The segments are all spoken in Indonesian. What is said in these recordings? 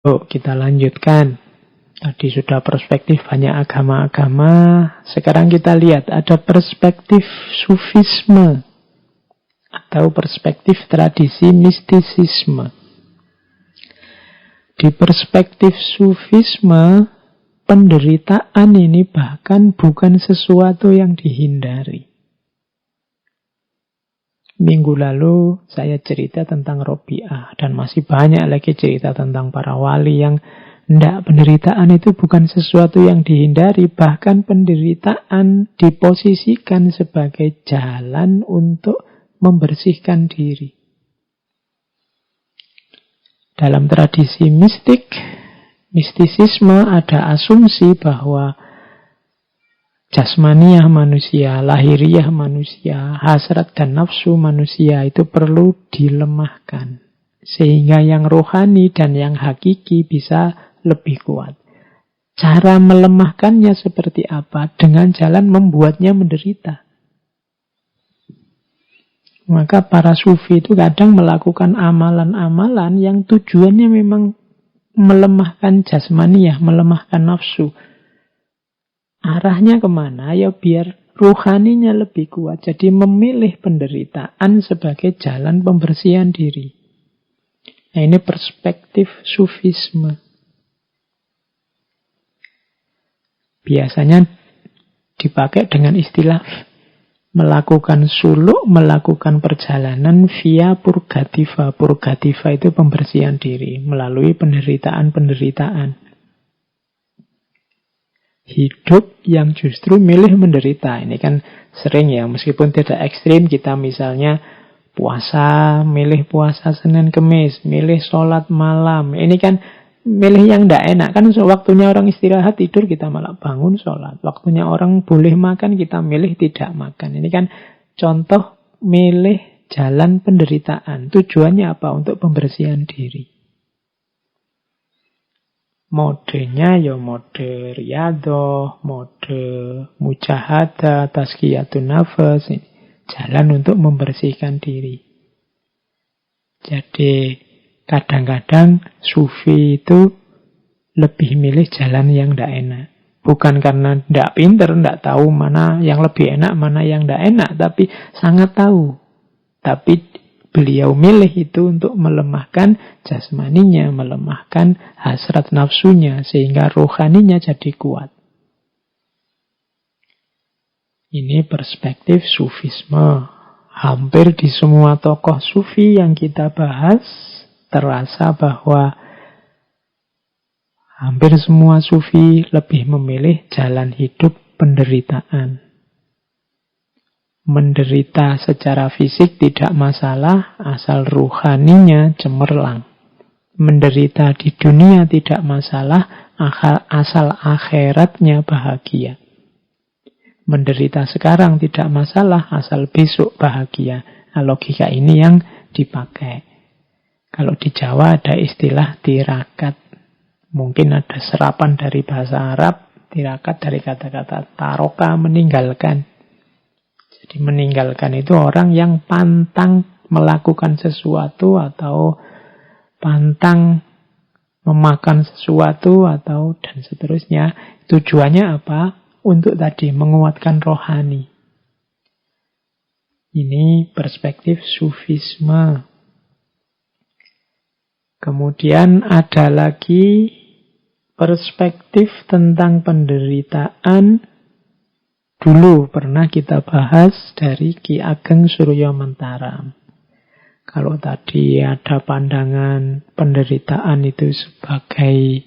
Yuk kita lanjutkan. Tadi sudah perspektif banyak agama-agama. Sekarang kita lihat ada perspektif sufisme atau perspektif tradisi mistisisme. Di perspektif sufisme, penderitaan ini bahkan bukan sesuatu yang dihindari. Minggu lalu saya cerita tentang Robi'ah, dan masih banyak lagi cerita tentang para wali yang penderitaan itu bukan sesuatu yang dihindari, bahkan penderitaan diposisikan sebagai jalan untuk membersihkan diri. Dalam tradisi mistisisme ada asumsi bahwa jasmaniah manusia, lahiriah manusia, hasrat dan nafsu manusia itu perlu dilemahkan. Sehingga yang rohani dan yang hakiki bisa lebih kuat. Cara melemahkannya seperti apa? Dengan jalan membuatnya menderita. Maka para sufi itu kadang melakukan amalan-amalan yang tujuannya memang melemahkan jasmaniah, melemahkan nafsu. Arahnya kemana? Ya biar rohaninya lebih kuat. Jadi memilih penderitaan sebagai jalan pembersihan diri. Nah, ini perspektif sufisme. Biasanya dipakai dengan istilah melakukan suluk, melakukan perjalanan via purgativa. Purgativa itu pembersihan diri melalui penderitaan-penderitaan. Hidup yang justru milih menderita. Ini kan sering ya, meskipun tidak ekstrim, kita misalnya puasa, milih puasa Senin Kemis, milih sholat malam. Ini kan milih yang tidak enak. Kan waktunya orang istirahat tidur, kita malah bangun sholat. Waktunya orang boleh makan, kita milih tidak makan. Ini kan contoh milih jalan penderitaan. Tujuannya apa? Untuk pembersihan diri. Modenya ya mode riyadoh, mode mujahadah, tazkiyatun nafas. Jalan untuk membersihkan diri. Jadi kadang-kadang sufi itu lebih milih jalan yang tidak enak. Bukan karena tidak pinter, tidak tahu mana yang lebih enak, mana yang tidak enak. Tapi sangat tahu. Tapi beliau milih itu untuk melemahkan jasmaninya, melemahkan hasrat nafsunya, sehingga rohaninya jadi kuat. Ini perspektif sufisme. Hampir di semua tokoh sufi yang kita bahas, terasa bahwa hampir semua sufi lebih memilih jalan hidup penderitaan. Menderita secara fisik tidak masalah, asal ruhaninya cemerlang. Menderita di dunia tidak masalah, asal akhiratnya bahagia. Menderita sekarang tidak masalah, asal besok bahagia. Nah, logika ini yang dipakai. Kalau di Jawa ada istilah tirakat. Mungkin ada serapan dari bahasa Arab. Tirakat dari kata-kata taroka, meninggalkan. Jadi meninggalkan itu orang yang pantang melakukan sesuatu atau pantang memakan sesuatu atau dan seterusnya. Tujuannya apa? Untuk tadi menguatkan rohani. Ini perspektif sufisme. Kemudian ada lagi perspektif tentang penderitaan. Dulu pernah kita bahas dari Ki Ageng Suryo Mentaram. Kalau tadi ada pandangan penderitaan itu sebagai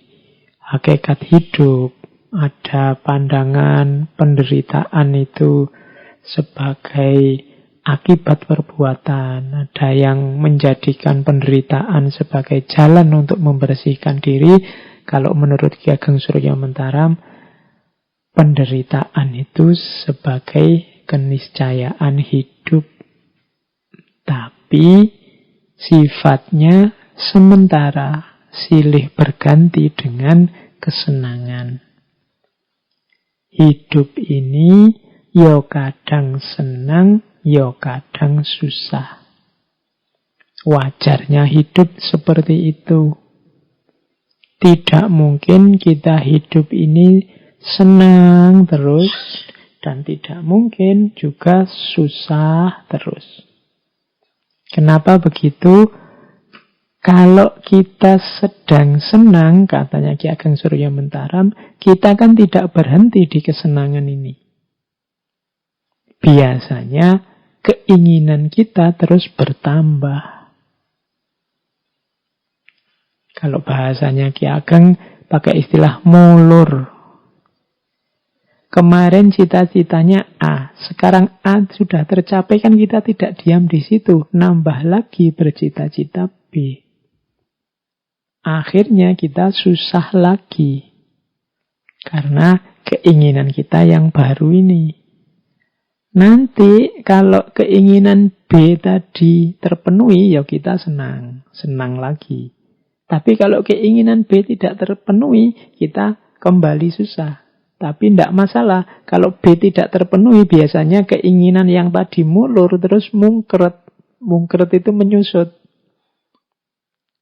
hakikat hidup, ada pandangan penderitaan itu sebagai akibat perbuatan, ada yang menjadikan penderitaan sebagai jalan untuk membersihkan diri. Kalau menurut Ki Ageng Suryo Mentaram, penderitaan itu sebagai keniscayaan hidup, tapi sifatnya sementara, silih berganti dengan kesenangan. Hidup ini yo kadang senang, yo kadang susah. Wajarnya hidup seperti itu. Tidak mungkin kita hidup ini senang terus, dan tidak mungkin juga susah terus. Kenapa begitu? Kalau kita sedang senang, katanya Ki Ageng Surya Mentaram, kita kan tidak berhenti di kesenangan ini. Biasanya keinginan kita terus bertambah. Kalau bahasanya Ki Ageng pakai istilah molor. Kemarin cita-citanya A, sekarang A sudah tercapai, kan kita tidak diam di situ, nambah lagi bercita-cita B. Akhirnya kita susah lagi karena keinginan kita yang baru ini. Nanti kalau keinginan B tadi terpenuhi, ya kita senang lagi. Tapi kalau keinginan B tidak terpenuhi, kita kembali susah. Tapi tidak masalah, kalau B tidak terpenuhi, biasanya keinginan yang tadi mulur terus mungkret. Mungkret itu menyusut.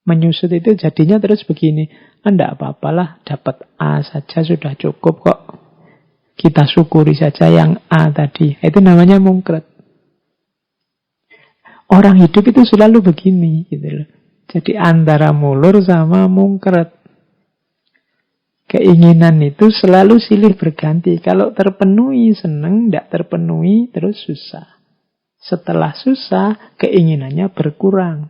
Menyusut itu jadinya terus begini. Tidak apa-apalah, dapat A saja sudah cukup kok. Kita syukuri saja yang A tadi. Itu namanya mungkret. Orang hidup itu selalu begini gitu loh. Jadi antara mulur sama mungkret. Keinginan itu selalu silih berganti. Kalau terpenuhi senang, tidak terpenuhi terus susah. Setelah susah, keinginannya berkurang.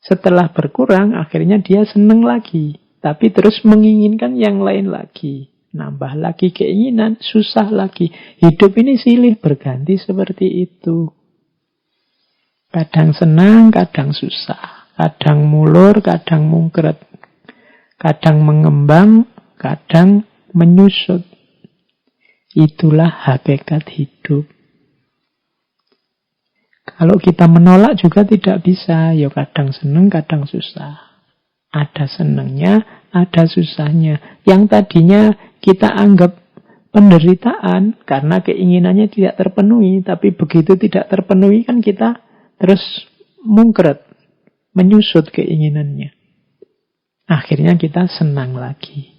Setelah berkurang, akhirnya dia senang lagi. Tapi terus menginginkan yang lain lagi. Nambah lagi keinginan, susah lagi. Hidup ini silih berganti seperti itu. Kadang senang, kadang susah. Kadang mulur, kadang mungkret. Kadang mengembang, kadang menyusut. Itulah hakikat hidup. Kalau kita menolak juga tidak bisa. Ya kadang senang, kadang susah. Ada senangnya, ada susahnya. Yang tadinya kita anggap penderitaan karena keinginannya tidak terpenuhi. Tapi begitu tidak terpenuhi kan kita terus mungkret. Menyusut keinginannya. Akhirnya kita senang lagi.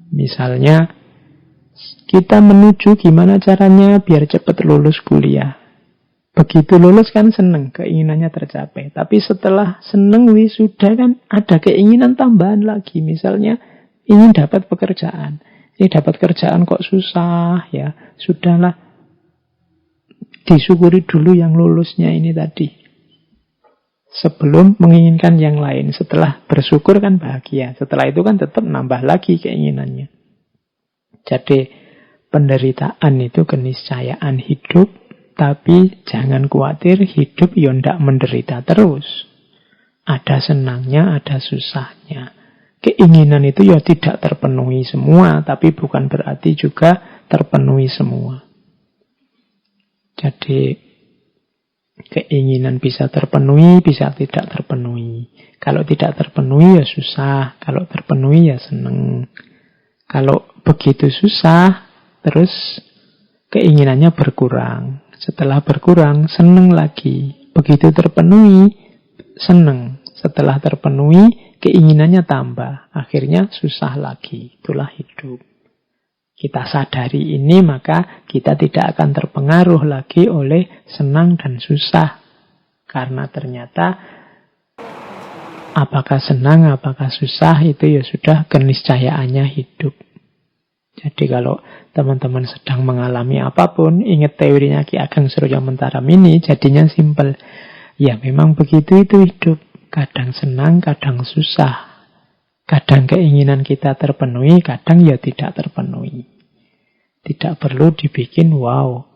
Misalnya, kita menuju gimana caranya biar cepat lulus kuliah. Begitu lulus kan seneng, keinginannya tercapai. Tapi setelah seneng wisuda kan ada keinginan tambahan lagi. Misalnya ingin dapat pekerjaan. Ini dapat kerjaan kok susah ya. Sudahlah, disyukuri dulu yang lulusnya ini tadi. Sebelum menginginkan yang lain. Setelah bersyukur kan bahagia. Setelah itu kan tetap nambah lagi keinginannya. Jadi penderitaan itu keniscayaan hidup, tapi jangan khawatir, hidup ya ndak menderita terus. Ada senangnya, ada susahnya. Keinginan itu ya tidak terpenuhi semua, tapi bukan berarti juga terpenuhi semua. Jadi keinginan bisa terpenuhi, bisa tidak terpenuhi. Kalau tidak terpenuhi ya susah, kalau terpenuhi ya senang. Kalau begitu susah, terus keinginannya berkurang. Setelah berkurang, senang lagi. Begitu terpenuhi, senang. Setelah terpenuhi, keinginannya tambah. Akhirnya susah lagi. Itulah hidup. Kita sadari ini, maka kita tidak akan terpengaruh lagi oleh senang dan susah. Karena ternyata apakah senang, apakah susah, itu ya sudah keniscayaannya hidup. Jadi kalau teman-teman sedang mengalami apapun, ingat teorinya Ki Ageng Surya Mentaram ini, jadinya simpel. Ya memang begitu itu hidup. Kadang senang, kadang susah. Kadang keinginan kita terpenuhi, kadang ya tidak terpenuhi. Tidak perlu dibikin wow.